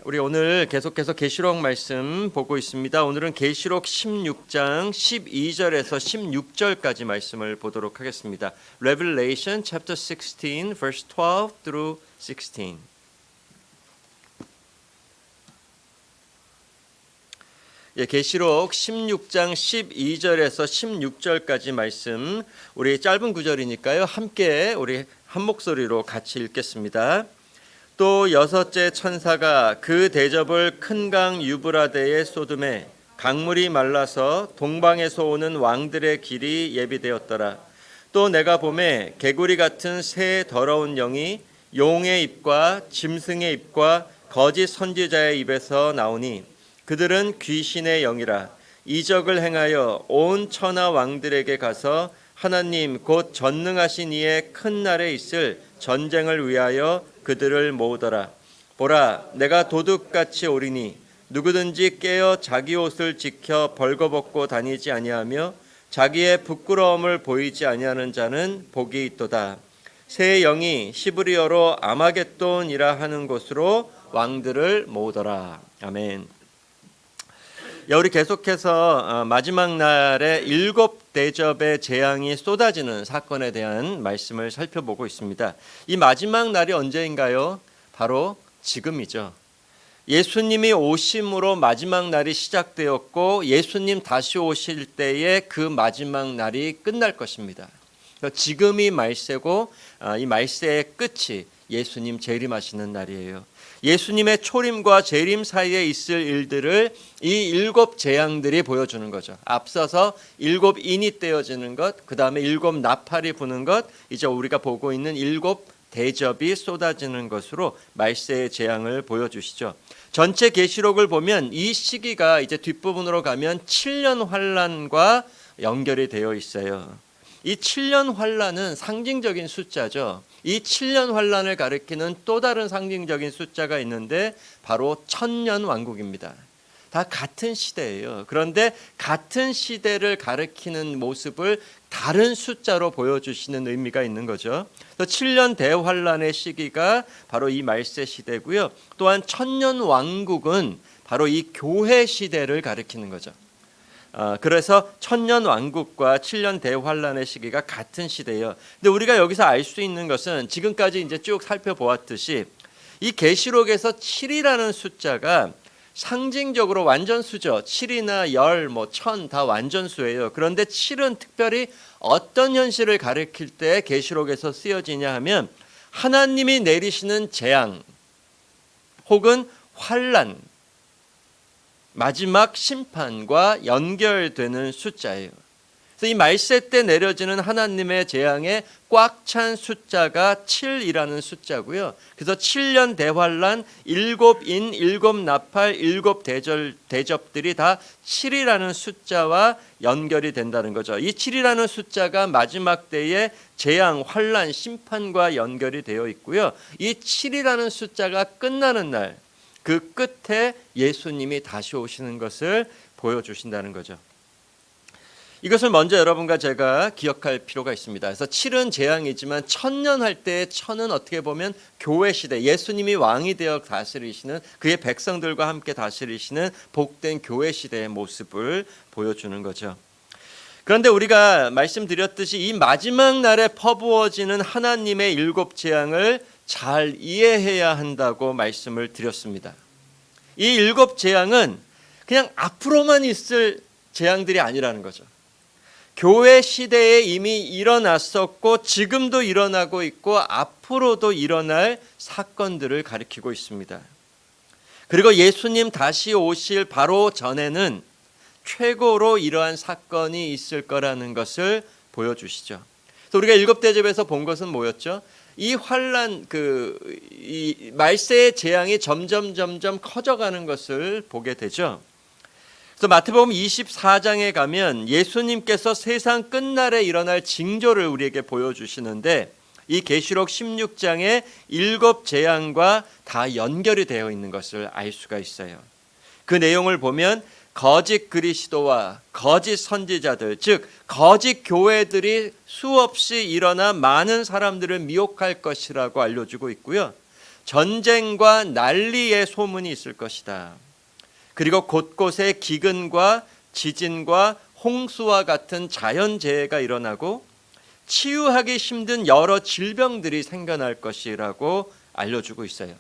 우리 오늘 계속해서 계시록 말씀 보고 있습니다. 오늘은 계시록 16장 12절에서 16절까지 말씀을 보도록 하겠습니다. Revelation chapter 16 verse 12 through 16. 계시록 16장 12절에서 16절까지 말씀, 우리 짧은 구절이니까요. 함께 우리 한 목소리로 같이 읽겠습니다. 또 여섯째 천사가 그 대접을 큰 강 유브라데에 쏟음에 강물이 말라서 동방에서 오는 왕들의 길이 예비되었더라. 또 내가 보매 개구리 같은 새 더러운 영이 용의 입과 짐승의 입과 거짓 선지자의 입에서 나오니 그들은 귀신의 영이라. 이적을 행하여 온 천하 왕들에게 가서 하나님 곧 전능하신 이의 큰 날에 있을 전쟁을 위하여 그들을 모으더라. 보라, 내가 도둑같이 오리니 누구든지 깨어 자기 옷을 지켜 벌거벗고 다니지 아니하며 자기의 부끄러움을 보이지 아니하는 자는 복이 있도다. 새 영이 시브리어로 아마겟돈이라 하는 곳으로 왕들을 모으더라. 아멘. 우리 계속해서 마지막 날에 7대접의 재앙이 쏟아지는 사건에 대한 말씀을 살펴보고 있습니다. 이 마지막 날이 언제인가요? 바로 지금이죠. 예수님이 오심으로 마지막 날이 시작되었고 예수님 다시 오실 때에 그 마지막 날이 끝날 것입니다. 지금이 말세고 이 말세의 끝이 예수님 재림하시는 날이에요. 예수님의 초림과 재림 사이에 있을 일들을 이 7 재앙들이 보여주는 거죠. 앞서서 7 인이 떼어지는 것, 그 다음에 7 나팔이 부는 것, 이제 우리가 보고 있는 7 대접이 쏟아지는 것으로 말세의 재앙을 보여주시죠. 전체 계시록을 보면 이 시기가 이제 뒷부분으로 가면 7년 환란과 연결이 되어 있어요. 이 7년 환란은 상징적인 숫자죠. 이 7년 환란을 가리키는 또 다른 상징적인 숫자가 있는데 바로 천년 왕국입니다. 다 같은 시대예요. 그런데 같은 시대를 가리키는 모습을 다른 숫자로 보여주시는 의미가 있는 거죠. 7년 대환란의 시기가 바로 이 말세 시대고요. 또한 천년 왕국은 바로 이 교회 시대를 가리키는 거죠. 그래서 천년 왕국과 7년 대환란의 시기가 같은 시대예요. 근데 우리가 여기서 알 수 있는 것은 지금까지 이제 쭉 살펴보았듯이 이 계시록에서 7이라는 숫자가 상징적으로 완전수죠. 7이나 열, 1000 다 완전수예요. 그런데 7은 특별히 어떤 현실을 가리킬 때 계시록에서 쓰여지냐 하면 하나님이 내리시는 재앙 혹은 환란, 마지막 심판과 연결되는 숫자예요. 그래서 이 말세 때 내려지는 하나님의 재앙에 꽉 찬 숫자가 7이라는 숫자고요. 그래서 7년 대환란, 7인, 7나팔, 7대접들이 다 7이라는 숫자와 연결이 된다는 거죠. 이 7이라는 숫자가 마지막 때의 재앙, 환란, 심판과 연결이 되어 있고요. 이 7이라는 숫자가 끝나는 날, 그 끝에 예수님이 다시 오시는 것을 보여주신다는 거죠. 이것을 먼저 여러분과 제가 기억할 필요가 있습니다. 그래서 7은 재앙이지만 천년 할 때의 천은 어떻게 보면 교회 시대, 예수님이 왕이 되어 다스리시는 그의 백성들과 함께 다스리시는 복된 교회 시대의 모습을 보여주는 거죠. 그런데 우리가 말씀드렸듯이 이 마지막 날에 퍼부어지는 하나님의 7 재앙을 잘 이해해야 한다고 말씀을 드렸습니다. 이 7 재앙은 그냥 앞으로만 있을 재앙들이 아니라는 거죠. 교회 시대에 이미 일어났었고 지금도 일어나고 있고 앞으로도 일어날 사건들을 가리키고 있습니다. 그리고 예수님 다시 오실 바로 전에는 최고로 이러한 사건이 있을 거라는 것을 보여주시죠. 그래서 우리가 7 대접에서 본 것은 뭐였죠? 이 환란, 이 말세의 재앙이 점점 커져가는 것을 보게 되죠. 그래서 마태복음 24장에 가면 예수님께서 세상 끝날에 일어날 징조를 우리에게 보여주시는데 이 계시록 16장의 7 재앙과 다 연결이 되어 있는 것을 알 수가 있어요. 그 내용을 보면 거짓 그리스도와 거짓 선지자들, 즉 거짓 교회들이 수없이 일어나 많은 사람들을 미혹할 것이라고 알려주고 있고요. 전쟁과 난리의 소문이 있을 것이다. 그리고 곳곳에 기근과 지진과 홍수와 같은 자연재해가 일어나고 치유하기 힘든 여러 질병들이 생겨날 것이라고 알려주고 있어요.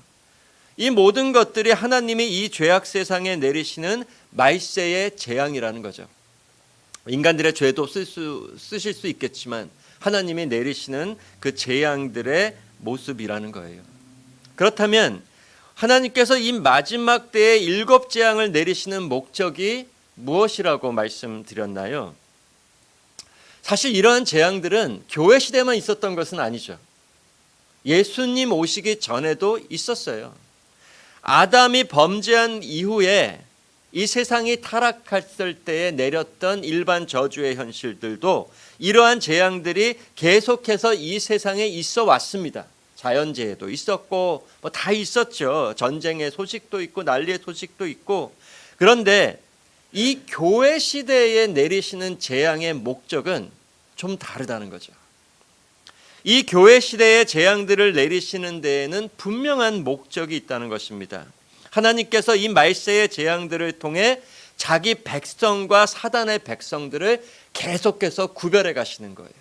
이 모든 것들이 하나님이 이 죄악 세상에 내리시는 말세의 재앙이라는 거죠. 인간들의 죄도 쓰실 수 있겠지만 하나님이 내리시는 그 재앙들의 모습이라는 거예요. 그렇다면 하나님께서 이 마지막 때에 7 재앙을 내리시는 목적이 무엇이라고 말씀드렸나요? 사실 이러한 재앙들은 교회 시대만 있었던 것은 아니죠. 예수님 오시기 전에도 있었어요. 아담이 범죄한 이후에 이 세상이 타락했을 때에 내렸던 일반 저주의 현실들도 이러한 재앙들이 계속해서 이 세상에 있어 왔습니다. 자연재해도 있었고 뭐 다 있었죠. 전쟁의 소식도 있고 난리의 소식도 있고. 그런데 이 교회 시대에 내리시는 재앙의 목적은 좀 다르다는 거죠. 이 교회 시대의 재앙들을 내리시는 데에는 분명한 목적이 있다는 것입니다. 하나님께서 이 말세의 재앙들을 통해 자기 백성과 사단의 백성들을 계속해서 구별해 가시는 거예요.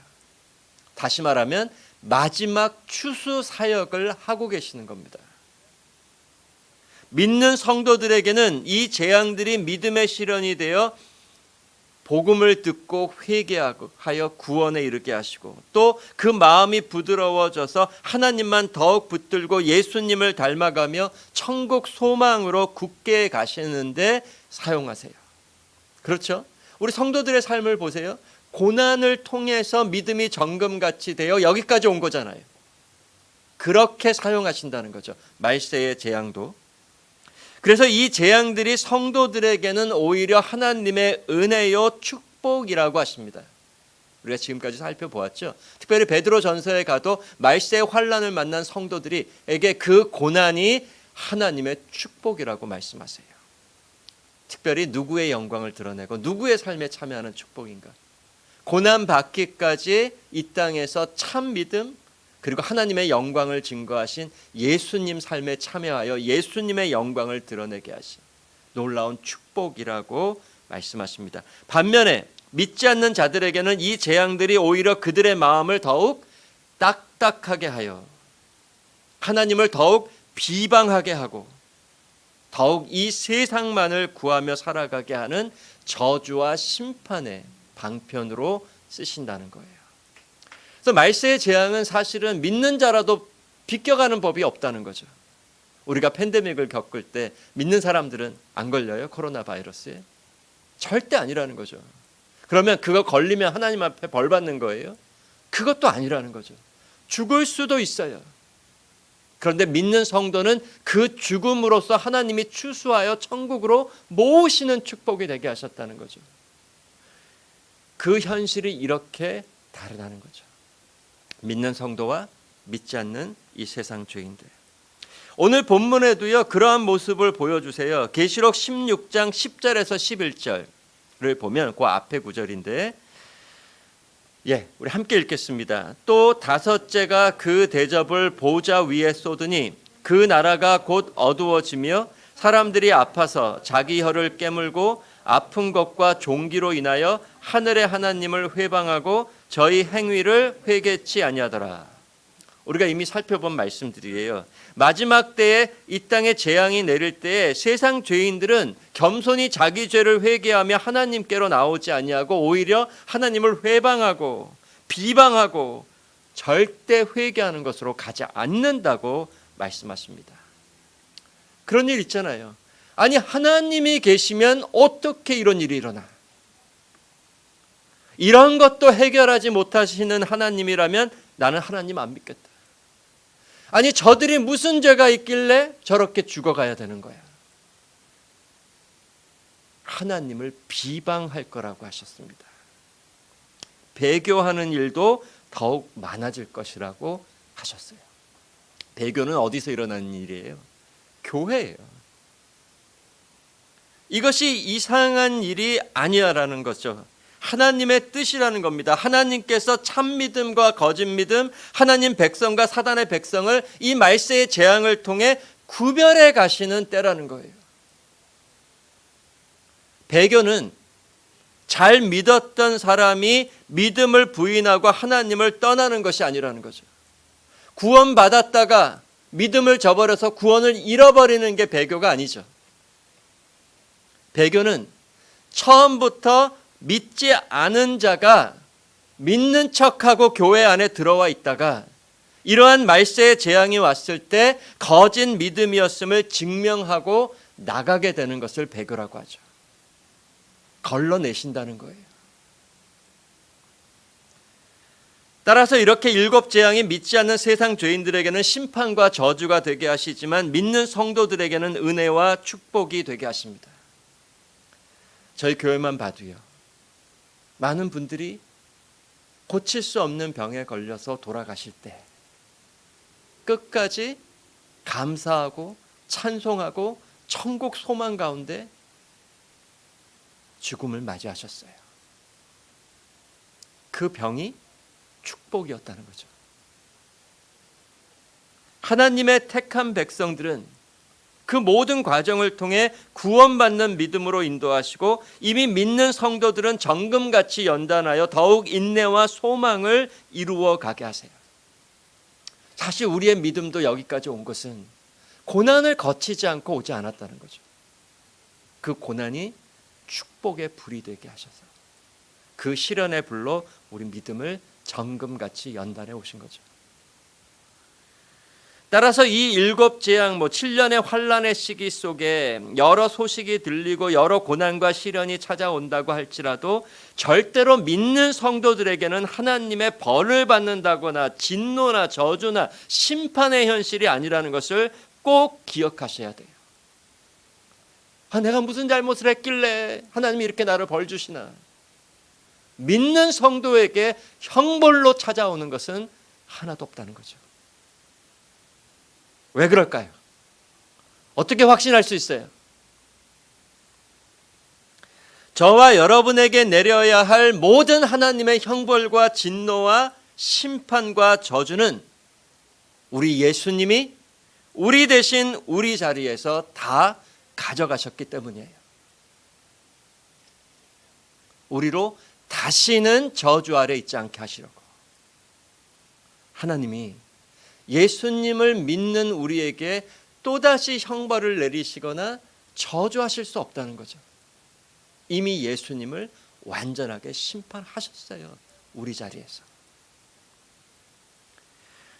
다시 말하면 마지막 추수 사역을 하고 계시는 겁니다. 믿는 성도들에게는 이 재앙들이 믿음의 실현이 되어 복음을 듣고 회개하여 구원에 이르게 하시고 또 그 마음이 부드러워져서 하나님만 더욱 붙들고 예수님을 닮아가며 천국 소망으로 굳게 가시는데 사용하세요. 그렇죠? 우리 성도들의 삶을 보세요. 고난을 통해서 믿음이 정금같이 되어 여기까지 온 거잖아요. 그렇게 사용하신다는 거죠. 말세의 재앙도. 그래서 이 재앙들이 성도들에게는 오히려 하나님의 은혜요 축복이라고 하십니다. 우리가 지금까지 살펴보았죠. 특별히 베드로 전서에 가도 말세의 환난을 만난 성도들에게 그 고난이 하나님의 축복이라고 말씀하세요. 특별히 누구의 영광을 드러내고 누구의 삶에 참여하는 축복인가. 고난 받기까지 이 땅에서 참 믿음 그리고 하나님의 영광을 증거하신 예수님 삶에 참여하여 예수님의 영광을 드러내게 하신 놀라운 축복이라고 말씀하십니다. 반면에 믿지 않는 자들에게는 이 재앙들이 오히려 그들의 마음을 더욱 딱딱하게 하여 하나님을 더욱 비방하게 하고 더욱 이 세상만을 구하며 살아가게 하는 저주와 심판의 방편으로 쓰신다는 거예요. 그래서 말세의 재앙은 사실은 믿는 자라도 비껴가는 법이 없다는 거죠. 우리가 팬데믹을 겪을 때 믿는 사람들은 안 걸려요? 코로나 바이러스에? 절대 아니라는 거죠. 그러면 그거 걸리면 하나님 앞에 벌 받는 거예요? 그것도 아니라는 거죠. 죽을 수도 있어요. 그런데 믿는 성도는 그 죽음으로써 하나님이 추수하여 천국으로 모으시는 축복이 되게 하셨다는 거죠. 그 현실이 이렇게 다르다는 거죠. 믿는 성도와 믿지 않는 이 세상 죄인들. 오늘 본문에도요 그러한 모습을 보여주세요. 계시록 16장 10절에서 11절을 보면 그 앞에 구절인데 우리 함께 읽겠습니다. 또 다섯째가 그 대접을 보좌 위에 쏟으니 그 나라가 곧 어두워지며 사람들이 아파서 자기 혀를 깨물고 아픈 것과 종기로 인하여 하늘의 하나님을 회방하고 저희 행위를 회개치 아니하더라. 우리가 이미 살펴본 말씀들이에요. 마지막 때에 이 땅에 재앙이 내릴 때에 세상 죄인들은 겸손히 자기 죄를 회개하며 하나님께로 나오지 아니하고 오히려 하나님을 회방하고 비방하고 절대 회개하는 것으로 가지 않는다고 말씀하십니다. 그런 일 있잖아요. 아니 하나님이 계시면 어떻게 이런 일이 일어나? 이런 것도 해결하지 못하시는 하나님이라면 나는 하나님 안 믿겠다. 아니 저들이 무슨 죄가 있길래 저렇게 죽어가야 되는 거야. 하나님을 비방할 거라고 하셨습니다. 배교하는 일도 더욱 많아질 것이라고 하셨어요. 배교는 어디서 일어나는 일이에요? 교회예요. 이것이 이상한 일이 아니야라는 거죠. 하나님의 뜻이라는 겁니다. 하나님께서 참 믿음과 거짓 믿음, 하나님 백성과 사단의 백성을 이 말세의 재앙을 통해 구별해 가시는 때라는 거예요. 배교는 잘 믿었던 사람이 믿음을 부인하고 하나님을 떠나는 것이 아니라는 거죠. 구원받았다가 믿음을 저버려서 구원을 잃어버리는 게 배교가 아니죠. 배교는 처음부터 믿지 않은 자가 믿는 척하고 교회 안에 들어와 있다가 이러한 말세의 재앙이 왔을 때 거짓 믿음이었음을 증명하고 나가게 되는 것을 배교라고 하죠. 걸러내신다는 거예요. 따라서 이렇게 일곱 재앙이 믿지 않는 세상 죄인들에게는 심판과 저주가 되게 하시지만 믿는 성도들에게는 은혜와 축복이 되게 하십니다. 저희 교회만 봐도요, 많은 분들이 고칠 수 없는 병에 걸려서 돌아가실 때 끝까지 감사하고 찬송하고 천국 소망 가운데 죽음을 맞이하셨어요. 그 병이 축복이었다는 거죠. 하나님의 택한 백성들은 그 모든 과정을 통해 구원받는 믿음으로 인도하시고 이미 믿는 성도들은 정금같이 연단하여 더욱 인내와 소망을 이루어 가게 하세요. 사실 우리의 믿음도 여기까지 온 것은 고난을 거치지 않고 오지 않았다는 거죠. 그 고난이 축복의 불이 되게 하셔서 그 시련의 불로 우리 믿음을 정금같이 연단해 오신 거죠. 따라서 이 일곱 재앙 7년의 환란의 시기 속에 여러 소식이 들리고 여러 고난과 시련이 찾아온다고 할지라도 절대로 믿는 성도들에게는 하나님의 벌을 받는다거나 진노나 저주나 심판의 현실이 아니라는 것을 꼭 기억하셔야 돼요. 내가 무슨 잘못을 했길래 하나님이 이렇게 나를 벌 주시나. 믿는 성도에게 형벌로 찾아오는 것은 하나도 없다는 거죠. 왜 그럴까요? 어떻게 확신할 수 있어요? 저와 여러분에게 내려야 할 모든 하나님의 형벌과 진노와 심판과 저주는 우리 예수님이 우리 대신 우리 자리에서 다 가져가셨기 때문이에요. 우리로 다시는 저주 아래 있지 않게 하시려고 하나님이 예수님을 믿는 우리에게 또다시 형벌을 내리시거나 저주하실 수 없다는 거죠. 이미 예수님을 완전하게 심판하셨어요. 우리 자리에서.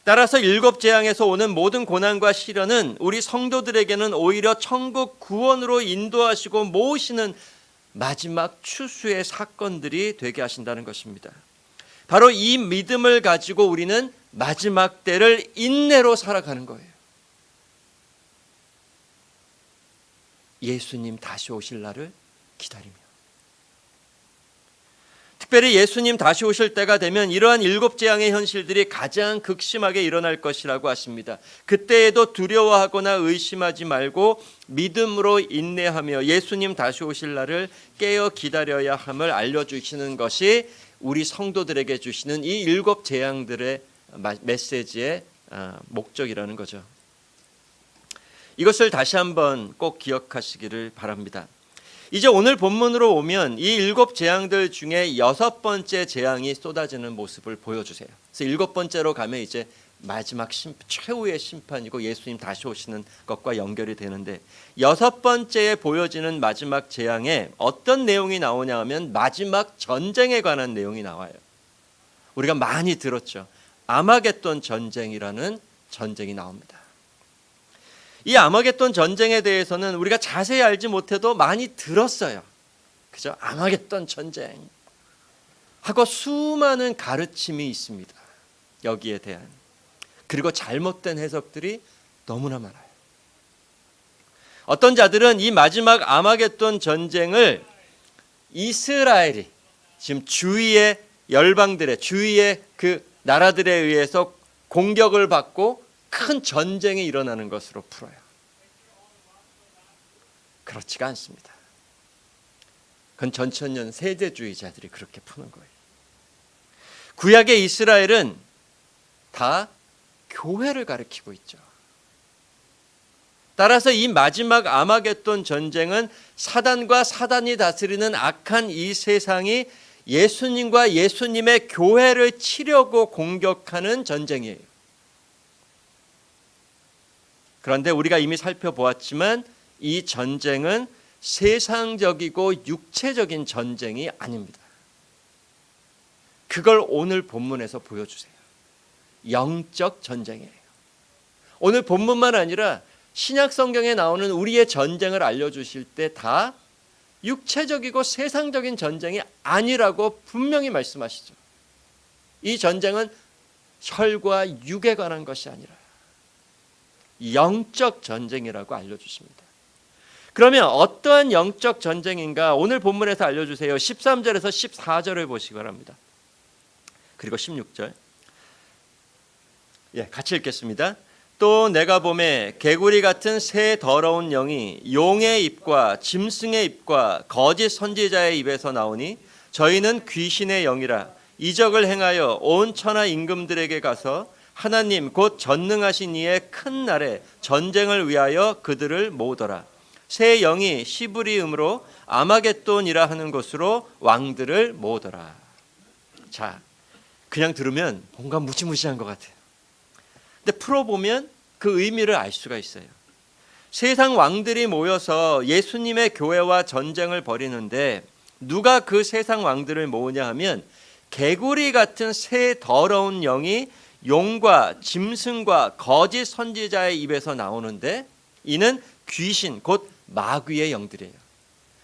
따라서 일곱 재앙에서 오는 모든 고난과 시련은 우리 성도들에게는 오히려 천국 구원으로 인도하시고 모으시는 마지막 추수의 사건들이 되게 하신다는 것입니다. 바로 이 믿음을 가지고 우리는 마지막 때를 인내로 살아가는 거예요. 예수님 다시 오실 날을 기다리며. 특별히 예수님 다시 오실 때가 되면 이러한 일곱 재앙의 현실들이 가장 극심하게 일어날 것이라고 하십니다. 그때에도 두려워하거나 의심하지 말고 믿음으로 인내하며 예수님 다시 오실 날을 깨어 기다려야 함을 알려주시는 것이 우리 성도들에게 주시는 이 일곱 재앙들의 메시지의 목적이라는 거죠. 이것을 다시 한번 꼭 기억하시기를 바랍니다. 이제 오늘 본문으로 오면 이 일곱 재앙들 중에 여섯 번째 재앙이 쏟아지는 모습을 보여주세요. 그래서 일곱 번째로 가면 이제 마지막 최후의 심판이고 예수님 다시 오시는 것과 연결이 되는데, 여섯 번째에 보여지는 마지막 재앙에 어떤 내용이 나오냐 하면 마지막 전쟁에 관한 내용이 나와요. 우리가 많이 들었죠. 아마겟돈 전쟁이라는 전쟁이 나옵니다. 이 아마겟돈 전쟁에 대해서는 우리가 자세히 알지 못해도 많이 들었어요. 그죠? 아마겟돈 전쟁 하고 수많은 가르침이 있습니다. 여기에 대한. 그리고 잘못된 해석들이 너무나 많아요. 어떤 자들은 이 마지막 아마겟돈 전쟁을 이스라엘이 지금 주위의 열방들의, 주위의 그 나라들에 의해서 공격을 받고 큰 전쟁이 일어나는 것으로 풀어요. 그렇지가 않습니다. 그건 전천년 세대주의자들이 그렇게 푸는 거예요. 구약의 이스라엘은 다 교회를 가리키고 있죠. 따라서 이 마지막 아마겟돈 전쟁은 사단과 사단이 다스리는 악한 이 세상이 예수님과 예수님의 교회를 치려고 공격하는 전쟁이에요. 그런데 우리가 이미 살펴보았지만 이 전쟁은 세상적이고 육체적인 전쟁이 아닙니다. 그걸 오늘 본문에서 보여주세요. 영적 전쟁이에요. 오늘 본문만 아니라 신약 성경에 나오는 우리의 전쟁을 알려주실 때 다 육체적이고 세상적인 전쟁이 아니라고 분명히 말씀하시죠. 이 전쟁은 혈과 육에 관한 것이 아니라 영적 전쟁이라고 알려주십니다. 그러면 어떠한 영적 전쟁인가 오늘 본문에서 알려주세요. 13절에서 14절을 보시기 바랍니다. 그리고 16절 같이 읽겠습니다. 또 내가 보매 개구리 같은 새 더러운 영이 용의 입과 짐승의 입과 거짓 선지자의 입에서 나오니 저희는 귀신의 영이라 이적을 행하여 온 천하 임금들에게 가서 하나님 곧 전능하신 이의 큰 날에 전쟁을 위하여 그들을 모으더라. 새 영이 시브리음으로 아마겟돈이라 하는 곳으로 왕들을 모으더라. 자, 그냥 들으면 뭔가 무시무시한 것 같아요. 근데 풀어보면 그 의미를 알 수가 있어요. 세상 왕들이 모여서 예수님의 교회와 전쟁을 벌이는데 누가 그 세상 왕들을 모으냐 하면 개구리 같은 새 더러운 영이 용과 짐승과 거짓 선지자의 입에서 나오는데 이는 귀신 곧 마귀의 영들이에요.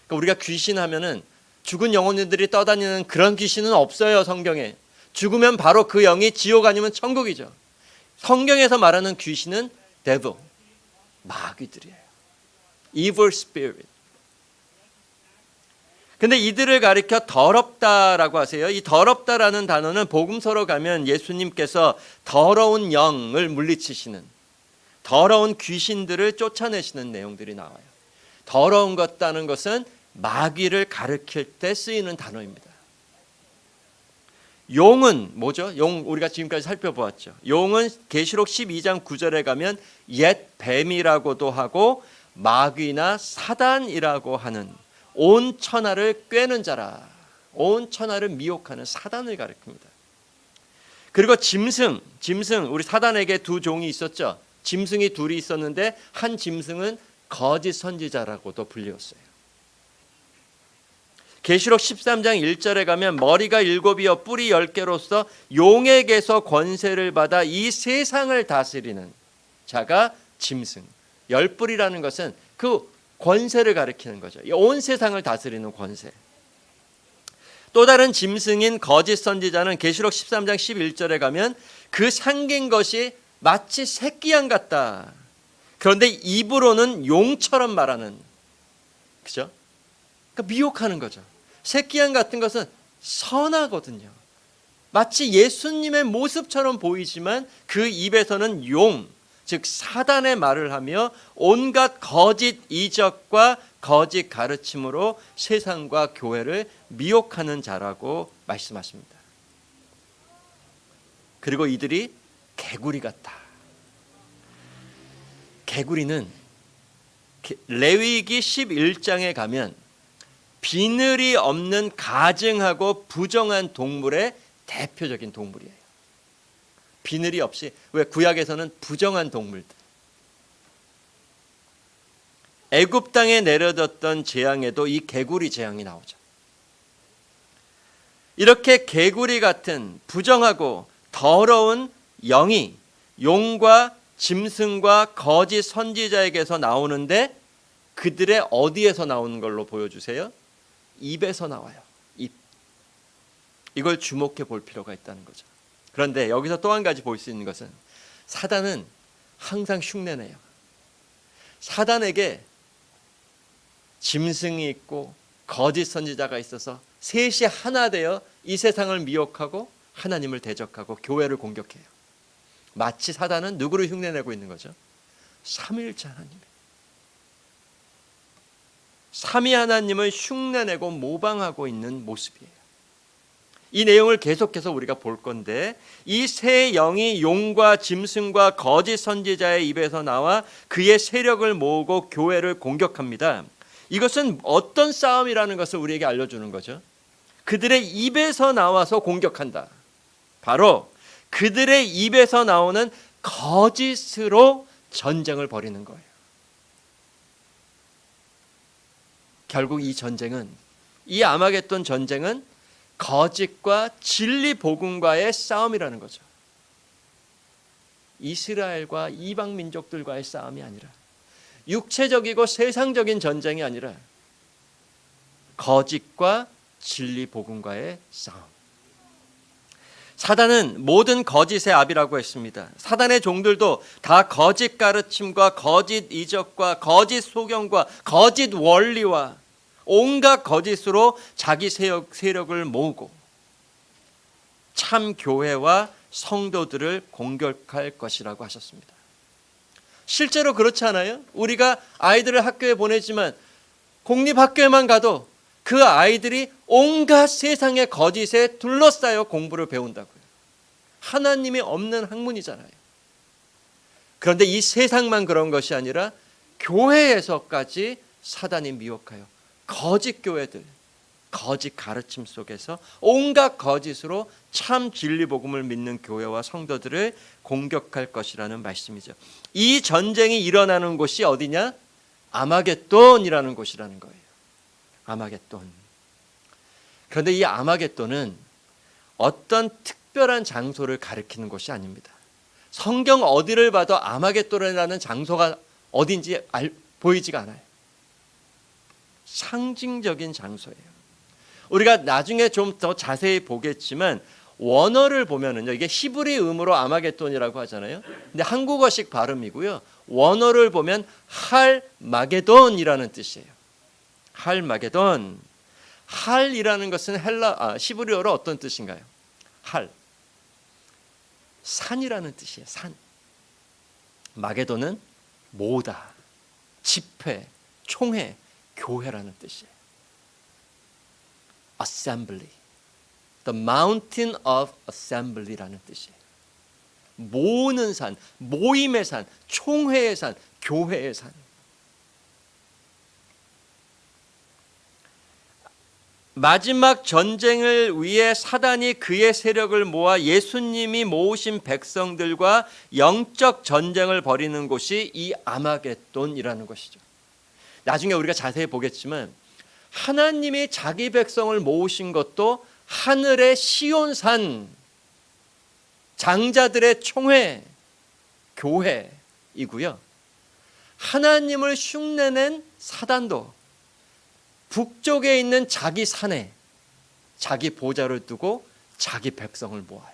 그러니까 우리가 귀신 하면은 죽은 영혼들이 떠다니는 그런 귀신은 없어요. 성경에. 죽으면 바로 그 영이 지옥 아니면 천국이죠. 성경에서 말하는 귀신은 devil, 마귀들이에요. evil spirit. 근데 이들을 가리켜 더럽다라고 하세요. 이 더럽다라는 단어는 복음서로 가면 예수님께서 더러운 영을 물리치시는, 더러운 귀신들을 쫓아내시는 내용들이 나와요. 더러운 것다는 것은 마귀를 가리킬 때 쓰이는 단어입니다. 용은 뭐죠? 용 우리가 지금까지 살펴보았죠. 용은 계시록 12장 9절에 가면 옛 뱀이라고도 하고 마귀나 사단이라고 하는 온 천하를 꿰는 자라. 온 천하를 미혹하는 사단을 가리킵니다. 그리고 짐승 우리 사단에게 두 종이 있었죠. 짐승이 둘이 있었는데 한 짐승은 거짓 선지자라고도 불리웠어요. 계시록 13장 1절에 가면 머리가 7이요 뿔이 10개로서 용에게서 권세를 받아 이 세상을 다스리는 자가 짐승. 10뿔이라는 것은 그 권세를 가리키는 거죠. 온 세상을 다스리는 권세. 또 다른 짐승인 거짓 선지자는 계시록 13장 11절에 가면 그 생긴 것이 마치 새끼양 같다. 그런데 입으로는 용처럼 말하는, 그죠? 그러니까 미혹하는 거죠. 새끼양 같은 것은 선하거든요. 마치 예수님의 모습처럼 보이지만 그 입에서는 용, 즉 사단의 말을 하며 온갖 거짓 이적과 거짓 가르침으로 세상과 교회를 미혹하는 자라고 말씀하십니다. 그리고 이들이 개구리 같다. 개구리는 레위기 11장에 가면 비늘이 없는 가증하고 부정한 동물의 대표적인 동물이에요. 비늘이 없이, 왜 구약에서는 부정한 동물들. 애굽 땅에 내려졌던 재앙에도 이 개구리 재앙이 나오죠. 이렇게 개구리 같은 부정하고 더러운 영이 용과 짐승과 거짓 선지자에게서 나오는데 그들의 어디에서 나오는 걸로 보여주세요? 입에서 나와요. 입. 이걸 주목해 볼 필요가 있다는 거죠. 그런데 여기서 또 한 가지 볼 수 있는 것은 사단은 항상 흉내내요. 사단에게 짐승이 있고 거짓 선지자가 있어서 셋이 하나 되어 이 세상을 미혹하고 하나님을 대적하고 교회를 공격해요. 마치 사단은 누구를 흉내내고 있는 거죠? 삼위일체 하나님. 삼위 하나님을 흉내내고 모방하고 있는 모습이에요. 이 내용을 계속해서 우리가 볼 건데, 이 세 영이 용과 짐승과 거짓 선지자의 입에서 나와 그의 세력을 모으고 교회를 공격합니다. 이것은 어떤 싸움이라는 것을 우리에게 알려주는 거죠. 그들의 입에서 나와서 공격한다. 바로 그들의 입에서 나오는 거짓으로 전쟁을 벌이는 거예요. 결국 이 전쟁은, 이 아마겟돈 전쟁은 거짓과 진리 복음과의 싸움이라는 거죠. 이스라엘과 이방 민족들과의 싸움이 아니라, 육체적이고 세상적인 전쟁이 아니라 거짓과 진리 복음과의 싸움. 사단은 모든 거짓의 아비라고 했습니다. 사단의 종들도 다 거짓 가르침과 거짓 이적과 거짓 소경과 거짓 원리와 온갖 거짓으로 자기 세력을 모으고 참 교회와 성도들을 공격할 것이라고 하셨습니다. 실제로 그렇지 않아요? 우리가 아이들을 학교에 보내지만 공립학교에만 가도 그 아이들이 온갖 세상의 거짓에 둘러싸여 공부를 배운다고요. 하나님이 없는 학문이잖아요. 그런데 이 세상만 그런 것이 아니라 교회에서까지 사단이 미혹하여 거짓 교회들, 거짓 가르침 속에서 온갖 거짓으로 참 진리 복음을 믿는 교회와 성도들을 공격할 것이라는 말씀이죠. 이 전쟁이 일어나는 곳이 어디냐? 아마겟돈이라는 곳이라는 거예요. 아마겟돈. 그런데 이 아마겟돈은 어떤 특별한 장소를 가리키는 것이 아닙니다. 성경 어디를 봐도 아마겟돈이라는 장소가 어딘지 보이지가 않아요. 상징적인 장소예요. 우리가 나중에 좀 더 자세히 보겠지만 원어를 보면은요, 이게 히브리 음으로 아마겟돈이라고 하잖아요. 근데 한국어식 발음이고요. 원어를 보면 할마게돈이라는 뜻이에요. 할마게돈. 할이라는 것은 히브리어로 어떤 뜻인가요? 할. 산이라는 뜻이에요. 산. 마게돈은 모으다, 집회, 총회, 교회라는 뜻이에요. Assembly. The mountain of assembly라는 뜻이에요. 모으는 산, 모임의 산, 총회의 산, 교회의 산. 마지막 전쟁을 위해 사단이 그의 세력을 모아 예수님이 모으신 백성들과 영적 전쟁을 벌이는 곳이 이 아마겟돈이라는 것이죠. 나중에 우리가 자세히 보겠지만 하나님이 자기 백성을 모으신 것도 하늘의 시온산, 장자들의 총회, 교회이고요. 하나님을 흉내낸 사단도 북쪽에 있는 자기 산에 자기 보좌를 두고 자기 백성을 모아요.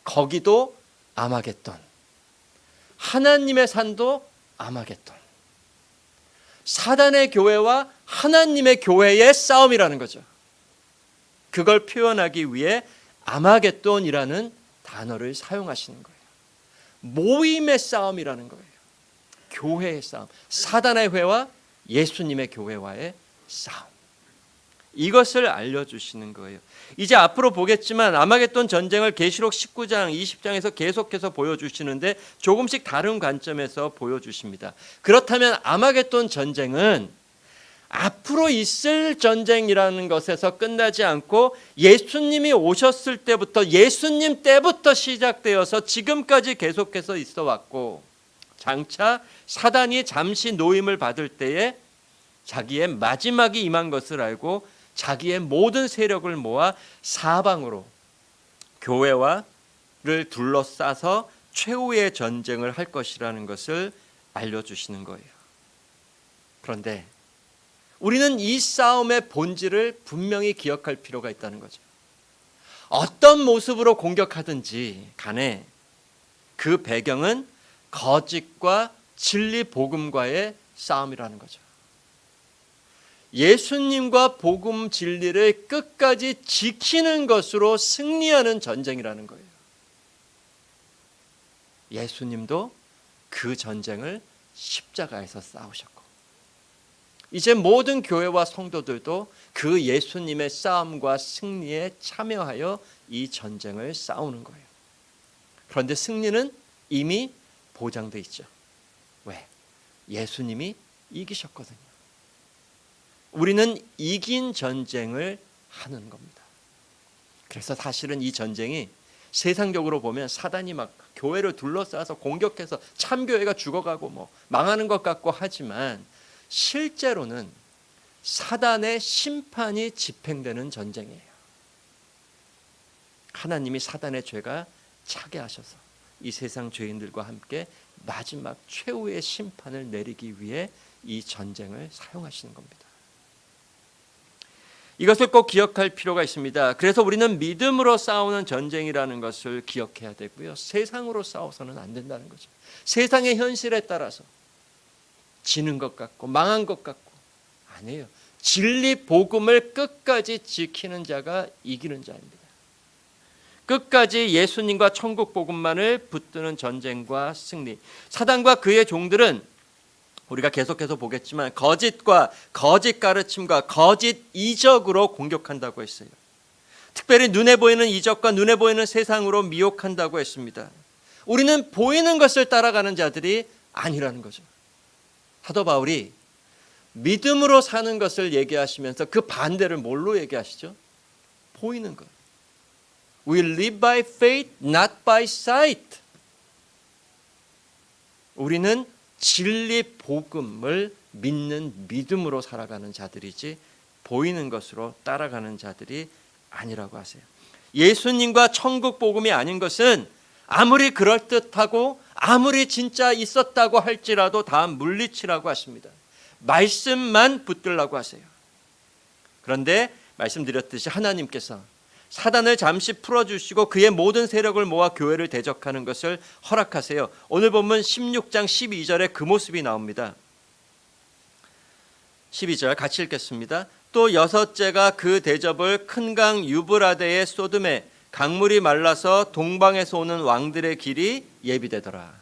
거기도 아마겟돈. 하나님의 산도 아마겟돈. 사단의 교회와 하나님의 교회의 싸움이라는 거죠. 그걸 표현하기 위해 아마겟돈이라는 단어를 사용하시는 거예요. 모임의 싸움이라는 거예요. 교회의 싸움. 사단의 회와 예수님의 교회와의 싸움. 이것을 알려주시는 거예요. 이제 앞으로 보겠지만 아마겟돈 전쟁을 계시록 19장, 20장에서 계속해서 보여주시는데 조금씩 다른 관점에서 보여주십니다. 그렇다면 아마겟돈 전쟁은 앞으로 있을 전쟁이라는 것에서 끝나지 않고 예수님이 오셨을 때부터, 예수님 때부터 시작되어서 지금까지 계속해서 있어 왔고, 장차 사단이 잠시 노임을 받을 때에 자기의 마지막이 임한 것을 알고 자기의 모든 세력을 모아 사방으로 교회와를 둘러싸서 최후의 전쟁을 할 것이라는 것을 알려주시는 거예요. 그런데 우리는 이 싸움의 본질을 분명히 기억할 필요가 있다는 거죠. 어떤 모습으로 공격하든지 간에 그 배경은 거짓과 진리 복음과의 싸움이라는 거죠. 예수님과 복음 진리를 끝까지 지키는 것으로 승리하는 전쟁이라는 거예요. 예수님도 그 전쟁을 십자가에서 싸우셨고 이제 모든 교회와 성도들도 그 예수님의 싸움과 승리에 참여하여 이 전쟁을 싸우는 거예요. 그런데 승리는 이미 보장돼 있죠. 왜? 예수님이 이기셨거든요. 우리는 이긴 전쟁을 하는 겁니다. 그래서 사실은 이 전쟁이 세상적으로 보면 사단이 막 교회를 둘러싸서 공격해서 참교회가 죽어가고 뭐 망하는 것 같고 하지만 실제로는 사단의 심판이 집행되는 전쟁이에요. 하나님이 사단의 죄가 차게 하셔서 이 세상 죄인들과 함께 마지막 최후의 심판을 내리기 위해 이 전쟁을 사용하시는 겁니다. 이것을 꼭 기억할 필요가 있습니다. 그래서 우리는 믿음으로 싸우는 전쟁이라는 것을 기억해야 되고요. 세상으로 싸워서는 안 된다는 거죠. 세상의 현실에 따라서 지는 것 같고 망한 것 같고 아니에요. 진리 복음을 끝까지 지키는 자가 이기는 자입니다. 끝까지 예수님과 천국 복음만을 붙드는 전쟁과 승리. 사단과 그의 종들은 우리가 계속해서 보겠지만 거짓과 거짓 가르침과 거짓 이적으로 공격한다고 했어요. 특별히 눈에 보이는 이적과 눈에 보이는 세상으로 미혹한다고 했습니다. 우리는 보이는 것을 따라가는 자들이 아니라는 거죠. 사도 바울이 믿음으로 사는 것을 얘기하시면서 그 반대를 뭘로 얘기하시죠? 보이는 것. We live by faith, not by sight. 우리는 진리 복음을 믿는 믿음으로 살아가는 자들이지 보이는 것으로 따라가는 자들이 아니라고 하세요. 예수님과 천국 복음이 아닌 것은 아무리 그럴듯하고 아무리 진짜 있었다고 할지라도 다 물리치라고 하십니다. 말씀만 붙들라고 하세요. 그런데 말씀드렸듯이 하나님께서 사단을 잠시 풀어주시고 그의 모든 세력을 모아 교회를 대적하는 것을 허락하세요. 오늘 본문 16장 12절에 그 모습이 나옵니다. 12절 같이 읽겠습니다. 또 여섯째가 그 대접을 큰 강 유브라데에 쏟음에 강물이 말라서 동방에서 오는 왕들의 길이 예비되더라.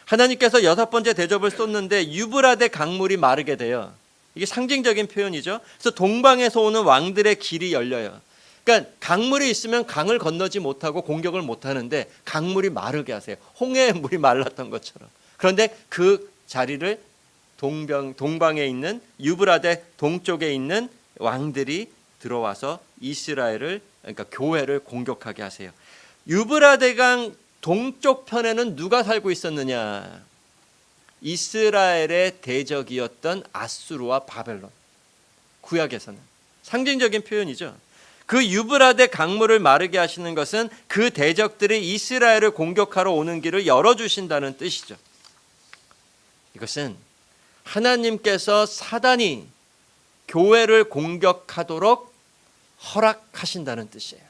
하나님께서 여섯 번째 대접을 쏟는데 유브라데 강물이 마르게 돼요. 이게 상징적인 표현이죠. 그래서 동방에서 오는 왕들의 길이 열려요. 그러니까 강물이 있으면 강을 건너지 못하고 공격을 못하는데 강물이 마르게 하세요. 홍해의 물이 말랐던 것처럼. 그런데 그 자리를 동방에 있는 유브라데 동쪽에 있는 왕들이 들어와서 이스라엘을 그러니까 교회를 공격하게 하세요. 유브라데강 동쪽 편에는 누가 살고 있었느냐? 이스라엘의 대적이었던 아수르와 바벨론. 구약에서는 상징적인 표현이죠. 그 유브라데 강물을 마르게 하시는 것은 그 대적들이 이스라엘을 공격하러 오는 길을 열어주신다는 뜻이죠. 이것은 하나님께서 사단이 교회를 공격하도록 허락하신다는 뜻이에요.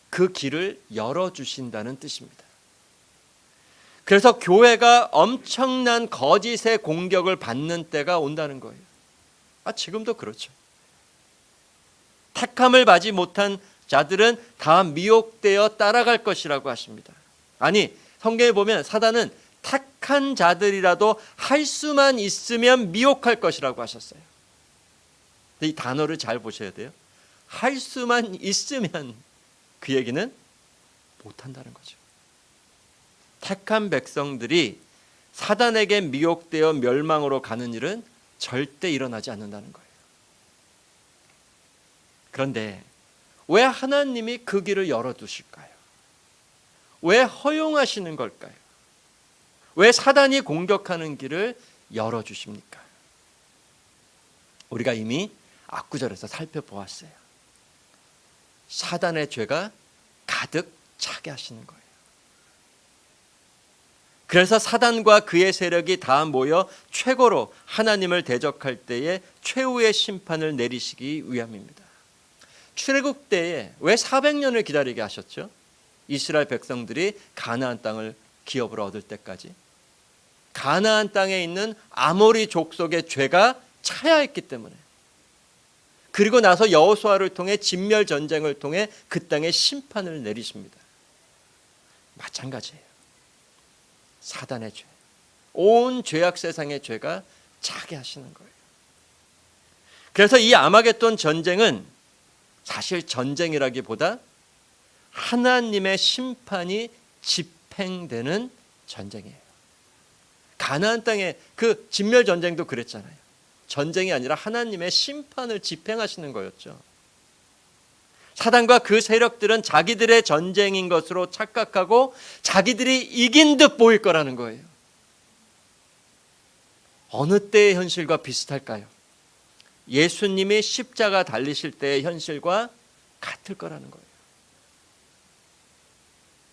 그 길을 열어주신다는 뜻입니다. 그래서 교회가 엄청난 거짓의 공격을 받는 때가 온다는 거예요. 지금도 그렇죠. 택함을 받지 못한 자들은 다 미혹되어 따라갈 것이라고 하십니다. 아니, 성경에 보면 사단은 택한 자들이라도 할 수만 있으면 미혹할 것이라고 하셨어요. 이 단어를 잘 보셔야 돼요. 할 수만 있으면 그 얘기는 못한다는 거죠. 택한 백성들이 사단에게 미혹되어 멸망으로 가는 일은 절대 일어나지 않는다는 거예요. 그런데 왜 하나님이 그 길을 열어두실까요? 왜 허용하시는 걸까요? 왜 사단이 공격하는 길을 열어주십니까? 우리가 이미 앞구절에서 살펴보았어요. 사단의 죄가 가득 차게 하시는 거예요. 그래서 사단과 그의 세력이 다 모여 최고로 하나님을 대적할 때에 최후의 심판을 내리시기 위함입니다. 출애굽 때에 왜 400년을 기다리게 하셨죠? 이스라엘 백성들이 가나안 땅을 기업으로 얻을 때까지. 가나안 땅에 있는 아모리 족속의 죄가 차야 했기 때문에. 그리고 나서 여호수아를 통해 진멸 전쟁을 통해 그 땅에 심판을 내리십니다. 마찬가지예요. 사단의 죄. 온 죄악 세상의 죄가 자게 하시는 거예요. 그래서 이 아마겟돈 전쟁은 사실 전쟁이라기보다 하나님의 심판이 집행되는 전쟁이에요. 가나안 땅의 그 진멸 전쟁도 그랬잖아요. 전쟁이 아니라 하나님의 심판을 집행하시는 거였죠. 사단과 그 세력들은 자기들의 전쟁인 것으로 착각하고 자기들이 이긴 듯 보일 거라는 거예요. 어느 때의 현실과 비슷할까요? 예수님이 십자가 달리실 때의 현실과 같을 거라는 거예요.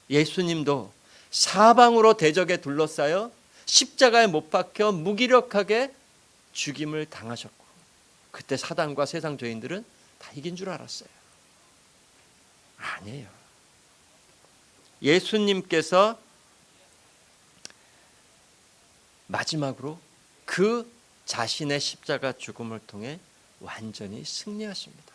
예수님도 사방으로 대적에 둘러싸여 십자가에 못 박혀 무기력하게 죽임을 당하셨고, 그때 사단과 세상 죄인들은 다 이긴 줄 알았어요. 아니에요. 예수님께서 마지막으로 그 자신의 십자가 죽음을 통해 완전히 승리하십니다.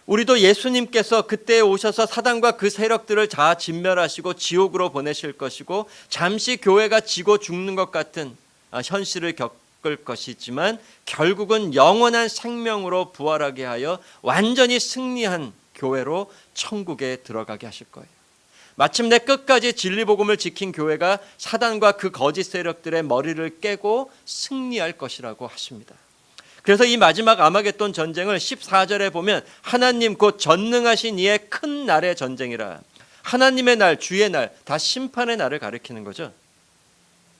우리도 예수님께서 그때 오셔서 사단과 그 세력들을 다 진멸하시고 지옥으로 보내실 것이고, 잠시 교회가 지고 죽는 것 같은 현실을 겪을 것이지만 결국은 영원한 생명으로 부활하게 하여 완전히 승리한 교회로 천국에 들어가게 하실 거예요. 마침내 끝까지 진리복음을 지킨 교회가 사단과 그 거짓 세력들의 머리를 깨고 승리할 것이라고 하십니다. 그래서 이 마지막 아마겟돈 전쟁을 14절에 보면 하나님 곧 전능하신 이의 큰 날의 전쟁이라, 하나님의 날, 주의 날, 다 심판의 날을 가리키는 거죠.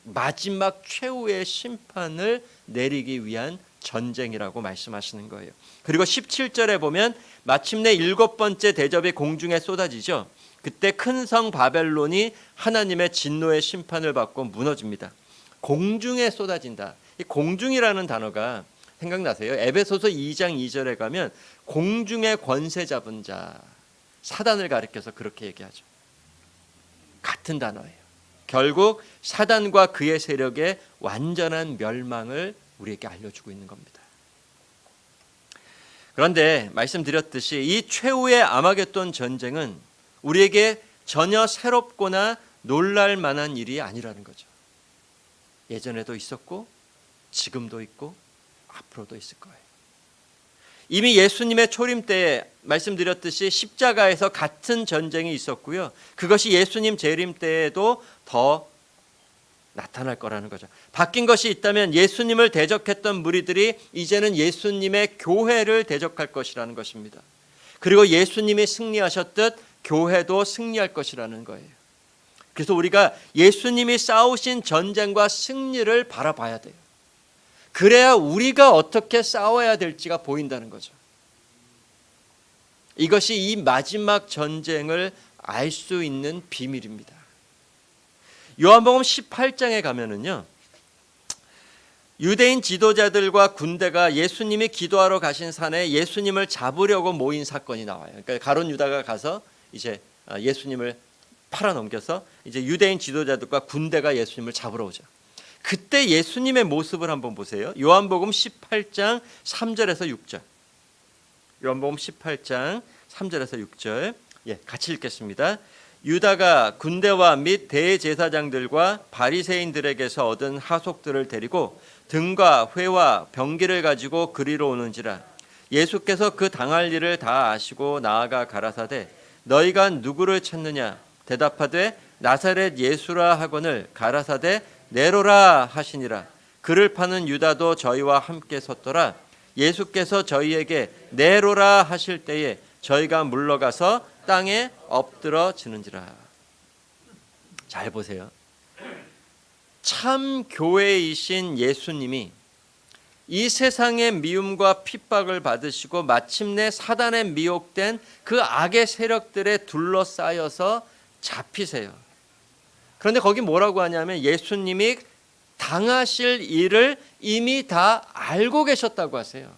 마지막 최후의 심판을 내리기 위한 전쟁이라고 말씀하시는 거예요. 그리고 17절에 보면 마침내 7번째 대접이 공중에 쏟아지죠. 그때 큰 성 바벨론이 하나님의 진노의 심판을 받고 무너집니다. 공중에 쏟아진다. 이 공중이라는 단어가 생각나세요? 에베소서 2장 2절에 가면 공중의 권세 잡은 자, 사단을 가리켜서 그렇게 얘기하죠. 같은 단어예요. 결국 사단과 그의 세력의 완전한 멸망을 우리에게 알려주고 있는 겁니다. 그런데 말씀드렸듯이 이 최후의 아마겟돈 전쟁은 우리에게 전혀 새롭거나 놀랄 만한 일이 아니라는 거죠. 예전에도 있었고 지금도 있고 앞으로도 있을 거예요. 이미 예수님의 초림 때에 말씀드렸듯이 십자가에서 같은 전쟁이 있었고요. 그것이 예수님 재림 때에도 더 나타날 거라는 거죠. 바뀐 것이 있다면 예수님을 대적했던 무리들이 이제는 예수님의 교회를 대적할 것이라는 것입니다. 그리고 예수님이 승리하셨듯 교회도 승리할 것이라는 거예요. 그래서 우리가 예수님이 싸우신 전쟁과 승리를 바라봐야 돼요. 그래야 우리가 어떻게 싸워야 될지가 보인다는 거죠. 이것이 이 마지막 전쟁을 알 수 있는 비밀입니다. 요한복음 18장에 가면은요, 유대인 지도자들과 군대가 예수님이 기도하러 가신 산에 예수님을 잡으려고 모인 사건이 나와요. 그러니까 가룟 유다가 가서 이제 예수님을 팔아넘겨서 이제 유대인 지도자들과 군대가 예수님을 잡으러 오죠. 그때 예수님의 모습을 한번 보세요. 요한복음 18장 3절에서 6절. 요한복음 18장 3절에서 6절. 같이 읽겠습니다. 유다가 군대와 및 대제사장들과 바리새인들에게서 얻은 하속들을 데리고 등과 회와 병기를 가지고 그리로 오는지라. 예수께서 그 당할 일을 다 아시고 나아가 가라사대 너희가 누구를 찾느냐 대답하되 나사렛 예수라 하거늘 가라사대 내로라 하시니라. 그를 파는 유다도 저희와 함께 섰더라. 예수께서 저희에게 내로라 하실 때에 저희가 물러가서 땅에 엎드러지는지라. 잘 보세요. 참 교회이신 예수님이 이 세상의 미움과 핍박을 받으시고 마침내 사단에 미혹된 그 악의 세력들에 둘러싸여서 잡히세요. 그런데 거기 뭐라고 하냐면 예수님이 당하실 일을 이미 다 알고 계셨다고 하세요.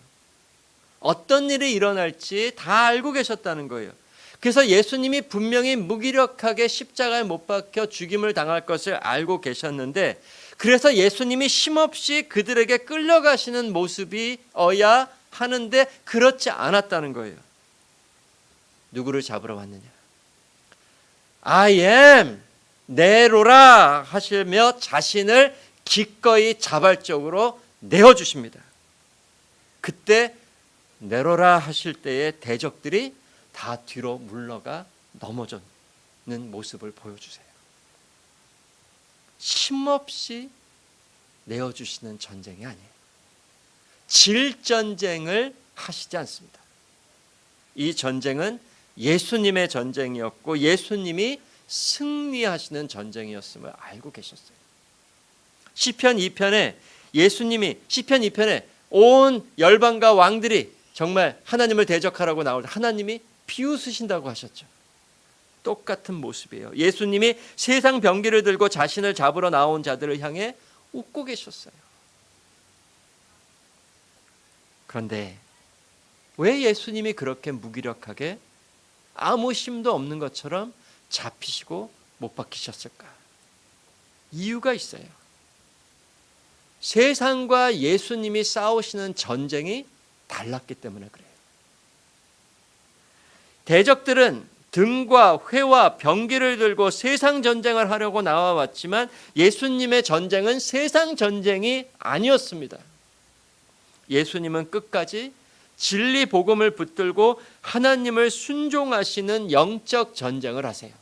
어떤 일이 일어날지 다 알고 계셨다는 거예요. 그래서 예수님이 분명히 무기력하게 십자가에 못 박혀 죽임을 당할 것을 알고 계셨는데, 그래서 예수님이 힘없이 그들에게 끌려가시는 모습이어야 하는데 그렇지 않았다는 거예요. 누구를 잡으러 왔느냐? I am 내로라 하시며 자신을 기꺼이 자발적으로 내어주십니다. 그때 내로라 하실 때에 대적들이 다 뒤로 물러가 넘어지는 모습을 보여주세요. 힘없이 내어주시는 전쟁이 아니에요. 질 전쟁을 하시지 않습니다. 이 전쟁은 예수님의 전쟁이었고 예수님이 승리하시는 전쟁이었음을 알고 계셨어요. 시편 2편에 예수님이 시편 2편에 온 열방과 왕들이 정말 하나님을 대적하라고 나올 때 하나님이 비웃으신다고 하셨죠. 똑같은 모습이에요. 예수님이 세상 병기를 들고 자신을 잡으러 나온 자들을 향해 웃고 계셨어요. 그런데 왜 예수님이 그렇게 무기력하게 아무 힘도 없는 것처럼 잡히시고 못 박히셨을까? 이유가 있어요. 세상과 예수님이 싸우시는 전쟁이 달랐기 때문에 그래요. 대적들은 등과 회와 병기를 들고 세상 전쟁을 하려고 나와왔지만 예수님의 전쟁은 세상 전쟁이 아니었습니다. 예수님은 끝까지 진리 복음을 붙들고 하나님을 순종하시는 영적 전쟁을 하세요.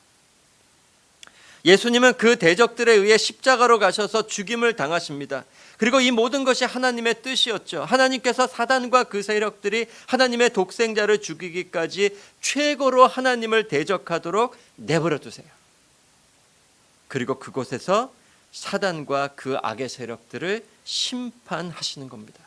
예수님은 그 대적들에 의해 십자가로 가셔서 죽임을 당하십니다. 그리고 이 모든 것이 하나님의 뜻이었죠. 하나님께서 사단과 그 세력들이 하나님의 독생자를 죽이기까지 최고로 하나님을 대적하도록 내버려 두세요. 그리고 그곳에서 사단과 그 악의 세력들을 심판하시는 겁니다.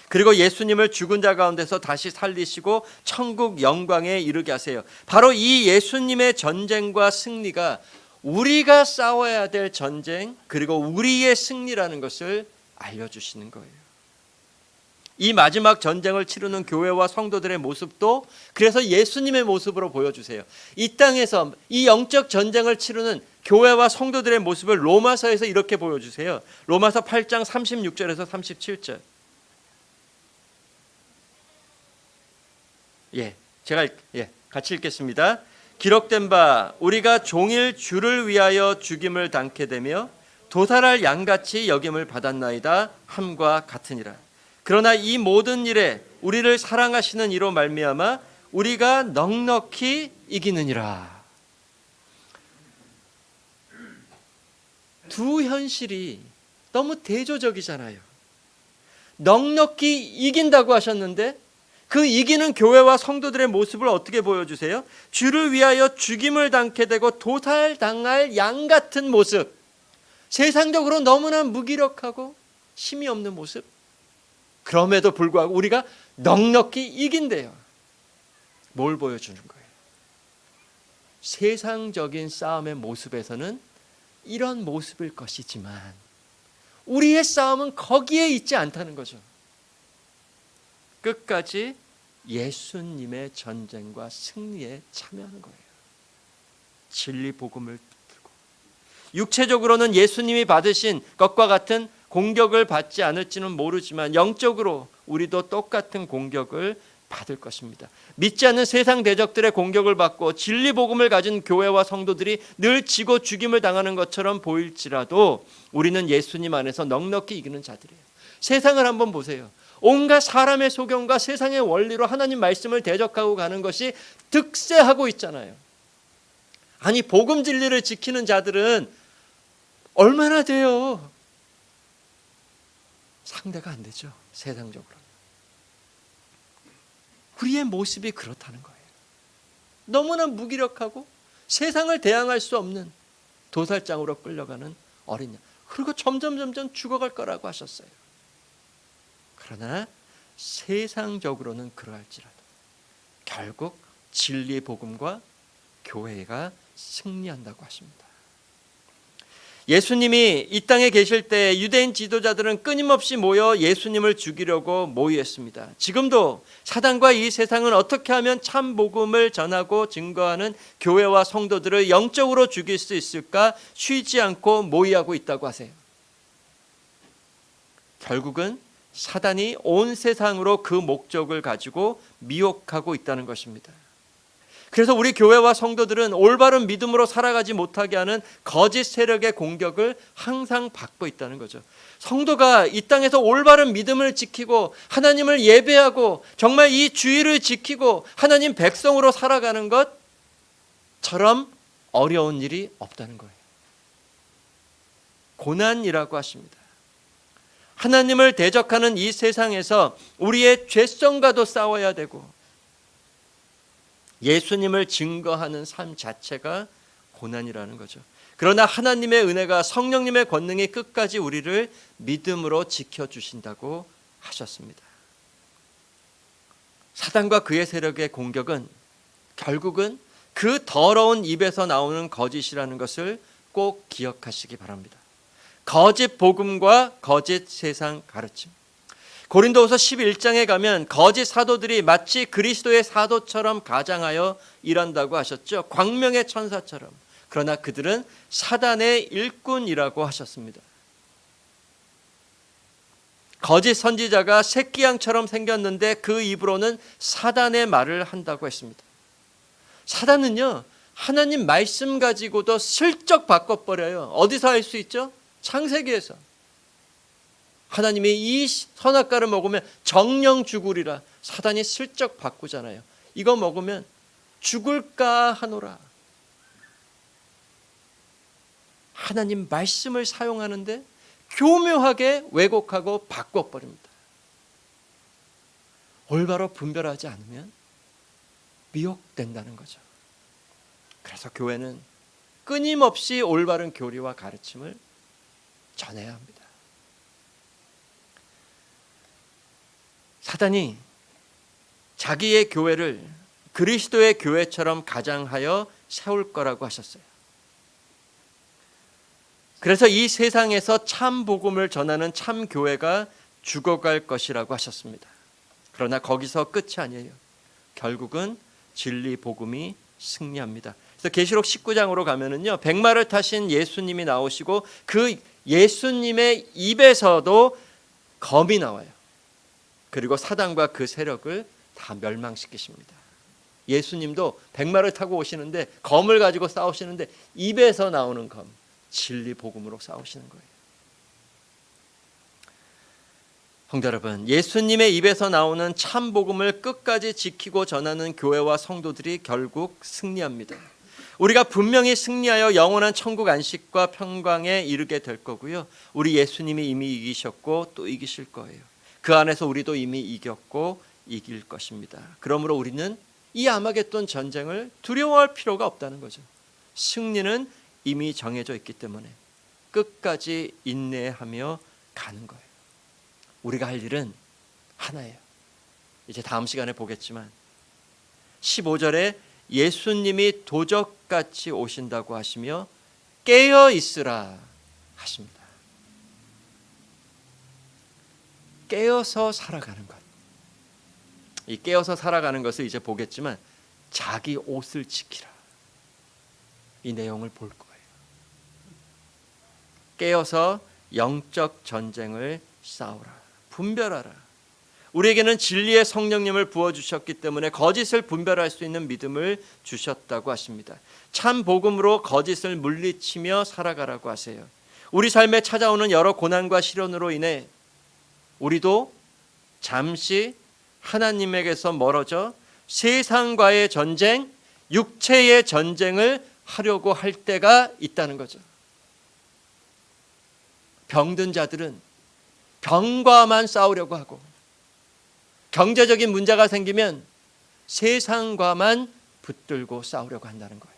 그리고 예수님을 죽은 자 가운데서 다시 살리시고 천국 영광에 이르게 하세요. 바로 이 예수님의 전쟁과 승리가 우리가 싸워야 될 전쟁 그리고 우리의 승리라는 것을 알려주시는 거예요. 이 마지막 전쟁을 치르는 교회와 성도들의 모습도 그래서 예수님의 모습으로 보여주세요. 이 땅에서 이 영적 전쟁을 치르는 교회와 성도들의 모습을 로마서에서 이렇게 보여주세요. 로마서 8장 36절에서 37절. 제가 같이 읽겠습니다. 기록된 바 우리가 종일 주를 위하여 죽임을 당케 되며 도살할 양같이 여김을 받았나이다 함과 같으니라. 그러나 이 모든 일에 우리를 사랑하시는 이로 말미암아 우리가 넉넉히 이기느니라. 두 현실이 너무 대조적이잖아요. 넉넉히 이긴다고 하셨는데 그 이기는 교회와 성도들의 모습을 어떻게 보여주세요? 주를 위하여 죽임을 당케 되고 도살당할 양 같은 모습, 세상적으로 너무나 무기력하고 힘이 없는 모습, 그럼에도 불구하고 우리가 넉넉히 이긴대요. 뭘 보여주는 거예요? 세상적인 싸움의 모습에서는 이런 모습일 것이지만 우리의 싸움은 거기에 있지 않다는 거죠. 끝까지 예수님의 전쟁과 승리에 참여하는 거예요. 진리 복음을 붙들고 육체적으로는 예수님이 받으신 것과 같은 공격을 받지 않을지는 모르지만 영적으로 우리도 똑같은 공격을 받을 것입니다. 믿지 않는 세상 대적들의 공격을 받고 진리 복음을 가진 교회와 성도들이 늘 지고 죽임을 당하는 것처럼 보일지라도 우리는 예수님 안에서 넉넉히 이기는 자들이에요. 세상을 한번 보세요. 온갖 사람의 소견과 세상의 원리로 하나님 말씀을 대적하고 가는 것이 득세하고 있잖아요. 아니 복음 진리를 지키는 자들은 얼마나 돼요? 상대가 안 되죠. 세상적으로. 우리의 모습이 그렇다는 거예요. 너무나 무기력하고 세상을 대항할 수 없는 도살장으로 끌려가는 어린 양. 그리고 점점 죽어갈 거라고 하셨어요. 그러나 세상적으로는 그러할지라도 결국 진리의 복음과 교회가 승리한다고 하십니다. 예수님이 이 땅에 계실 때 유대인 지도자들은 끊임없이 모여 예수님을 죽이려고 모의했습니다. 지금도 사단과 이 세상은 어떻게 하면 참 복음을 전하고 증거하는 교회와 성도들을 영적으로 죽일 수 있을까 쉬지 않고 모의하고 있다고 하세요. 결국은 사단이 온 세상으로 그 목적을 가지고 미혹하고 있다는 것입니다. 그래서 우리 교회와 성도들은 올바른 믿음으로 살아가지 못하게 하는 거짓 세력의 공격을 항상 받고 있다는 거죠. 성도가 이 땅에서 올바른 믿음을 지키고 하나님을 예배하고 정말 이 주의를 지키고 하나님 백성으로 살아가는 것처럼 어려운 일이 없다는 거예요. 고난이라고 하십니다. 하나님을 대적하는 이 세상에서 우리의 죄성과도 싸워야 되고 예수님을 증거하는 삶 자체가 고난이라는 거죠. 그러나 하나님의 은혜가 성령님의 권능이 끝까지 우리를 믿음으로 지켜주신다고 하셨습니다. 사단과 그의 세력의 공격은 결국은 그 더러운 입에서 나오는 거짓이라는 것을 꼭 기억하시기 바랍니다. 거짓 복음과 거짓 세상 가르침. 고린도후서 11장에 가면 거짓 사도들이 마치 그리스도의 사도처럼 가장하여 일한다고 하셨죠. 광명의 천사처럼. 그러나 그들은 사단의 일꾼이라고 하셨습니다. 거짓 선지자가 새끼양처럼 생겼는데 그 입으로는 사단의 말을 한다고 했습니다. 사단은요, 하나님 말씀 가지고도 슬쩍 바꿔버려요. 어디서 할 수 있죠? 창세기에서. 하나님이 이 선악과를 먹으면 정령 죽으리라. 사단이 슬쩍 바꾸잖아요. 이거 먹으면 죽을까 하노라. 하나님 말씀을 사용하는데 교묘하게 왜곡하고 바꿔버립니다. 올바로 분별하지 않으면 미혹된다는 거죠. 그래서 교회는 끊임없이 올바른 교리와 가르침을 전해야 합니다. 사단이 자기의 교회를 그리스도의 교회처럼 가장하여 세울 거라고 하셨어요. 그래서 이 세상에서 참 복음을 전하는 참 교회가 죽어갈 것이라고 하셨습니다. 그러나 거기서 끝이 아니에요. 결국은 진리 복음이 승리합니다. 그래서 계시록 19장으로 가면은요, 백마를 타신 예수님이 나오시고 그 예수님의 입에서도 검이 나와요. 그리고 사단과 그 세력을 다 멸망시키십니다. 예수님도 백마를 타고 오시는데 검을 가지고 싸우시는데 입에서 나오는 검, 진리 복음으로 싸우시는 거예요. 성도 여러분, 예수님의 입에서 나오는 참 복음을 끝까지 지키고 전하는 교회와 성도들이 결국 승리합니다. 우리가 분명히 승리하여 영원한 천국 안식과 평강에 이르게 될 거고요. 우리 예수님이 이미 이기셨고 또 이기실 거예요. 그 안에서 우리도 이미 이겼고 이길 것입니다. 그러므로 우리는 이 아마겟돈 전쟁을 두려워할 필요가 없다는 거죠. 승리는 이미 정해져 있기 때문에 끝까지 인내하며 가는 거예요. 우리가 할 일은 하나예요. 이제 다음 시간에 보겠지만 15절에 예수님이 도적같이 오신다고 하시며 깨어 있으라 하십니다. 깨어서 살아가는 것. 이 깨어서 살아가는 것을 이제 보겠지만 자기 옷을 지키라. 이 내용을 볼 거예요. 깨어서 영적 전쟁을 싸우라. 분별하라. 우리에게는 진리의 성령님을 부어주셨기 때문에 거짓을 분별할 수 있는 믿음을 주셨다고 하십니다. 참 복음으로 거짓을 물리치며 살아가라고 하세요. 우리 삶에 찾아오는 여러 고난과 시련으로 인해 우리도 잠시 하나님에게서 멀어져 세상과의 전쟁, 육체의 전쟁을 하려고 할 때가 있다는 거죠. 병든 자들은 병과만 싸우려고 하고 경제적인 문제가 생기면 세상과만 붙들고 싸우려고 한다는 거예요.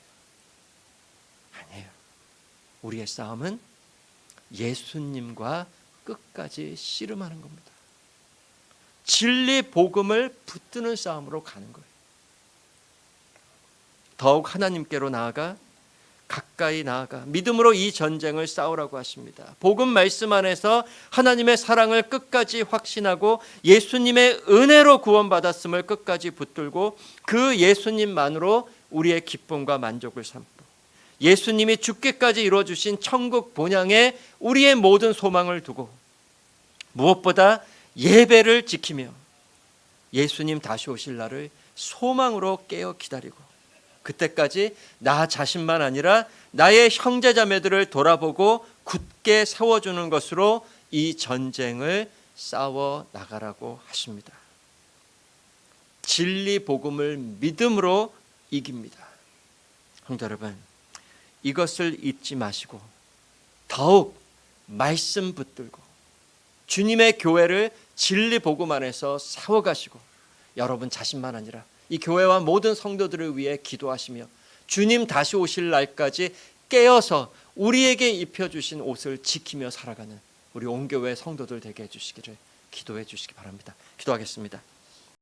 아니에요. 우리의 싸움은 예수님과 끝까지 씨름하는 겁니다. 진리 복음을 붙드는 싸움으로 가는 거예요. 더욱 하나님께로 나아가 가까이 나아가 믿음으로 이 전쟁을 싸우라고 하십니다. 복음 말씀 안에서 하나님의 사랑을 끝까지 확신하고 예수님의 은혜로 구원받았음을 끝까지 붙들고 그 예수님만으로 우리의 기쁨과 만족을 삼고 예수님이 죽기까지 이루어주신 천국 본향에 우리의 모든 소망을 두고 무엇보다 예배를 지키며 예수님 다시 오실 날을 소망으로 깨어 기다리고 그때까지 나 자신만 아니라 나의 형제자매들을 돌아보고 굳게 세워주는 것으로 이 전쟁을 싸워 나가라고 하십니다. 진리 복음을 믿음으로 이깁니다. 성도 여러분, 이것을 잊지 마시고 더욱 말씀 붙들고 주님의 교회를 진리 복음 안에서 세워가시고 여러분 자신만 아니라 이 교회와 모든 성도들을 위해 기도하시며 주님 다시 오실 날까지 깨어서 우리에게 입혀주신 옷을 지키며 살아가는 우리 온 교회 성도들 되게 해주시기를 기도해 주시기 바랍니다. 기도하겠습니다.